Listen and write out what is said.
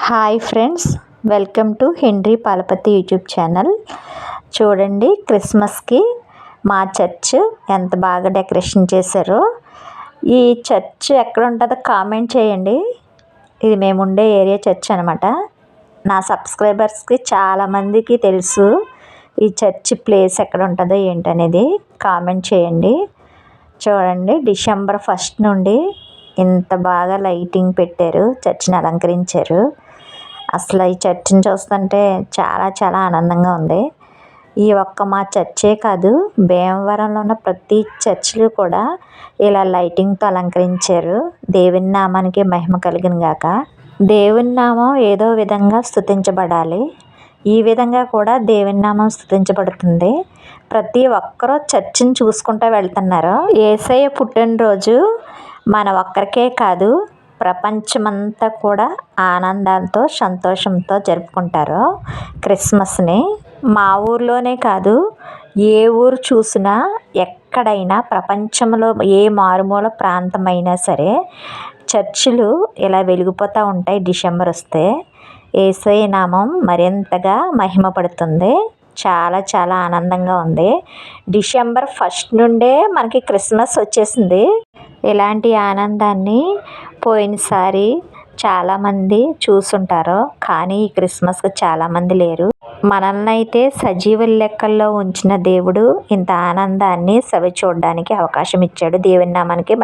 Hi friends, welcome to henry Palapati YouTube channel. చూడండి, క్రిస్మస్కి మా చర్చ్ ఎంత బాగా డెకరేషన్ చేశారో. ఈ చర్చ్ ఎక్కడ ఉంటుందో కామెంట్ చేయండి. ఇది మేము ఉండే ఏరియా చర్చ్ అనమాట. నా సబ్స్క్రైబర్స్కి చాలామందికి తెలుసు ఈ చర్చ్ ప్లేస్ ఎక్కడ ఉంటుందో ఏంటనేది. కామెంట్ చేయండి. చూడండి, డిసెంబర్ 1 నుండి ఇంత బాగా లైటింగ్ పెట్టారు, చర్చిని అలంకరించారు. అసలు ఈ చర్చిని చూస్తుంటే చాలా చాలా ఆనందంగా ఉంది. ఈ ఒక్క మా చర్చే కాదు, భీమవరంలో ఉన్న ప్రతి చర్చిలు కూడా ఇలా లైటింగ్తో అలంకరించారు. దేవుని నామానికి మహిమ కలిగిన గాక. దేవుని నామం ఏదో విధంగా స్తుతించబడాలి. ఈ విధంగా కూడా దేవుని నామం స్తుతించబడుతుంది. ప్రతి ఒక్కరూ చర్చిని చూసుకుంటూ వెళ్తున్నారు. యేసయ్య పుట్టినరోజు మన ఒక్కరికే కాదు, ప్రపంచమంతా కూడా ఆనందంతో సంతోషంతో జరుపుకుంటారు క్రిస్మస్ని. మా ఊర్లోనే కాదు, ఏ ఊరు చూసినా ఎక్కడైనా ప్రపంచంలో ఏ మారుమూల ప్రాంతమైనా సరే చర్చిలు ఇలా వెలిగిపోతూ ఉంటాయి. డిసెంబర్ వస్తే యేసయ్య నామం మరింతగా మహిమపడుతుంది. చాలా చాలా ఆనందంగా ఉంది. డిసెంబర్ 1 నుండే మనకి క్రిస్మస్ వచ్చేసింది. ఇలాంటి ఆనందాన్ని పోయినసారి చాలామంది చూసుంటారు, కానీ ఈ క్రిస్మస్కి చాలామంది లేరు. మనల్ని అయితే సజీవుల లెక్కల్లో ఉంచిన దేవుడు ఇంత ఆనందాన్ని సవి చూడడానికి అవకాశం ఇచ్చాడు. దేవుని నామానికి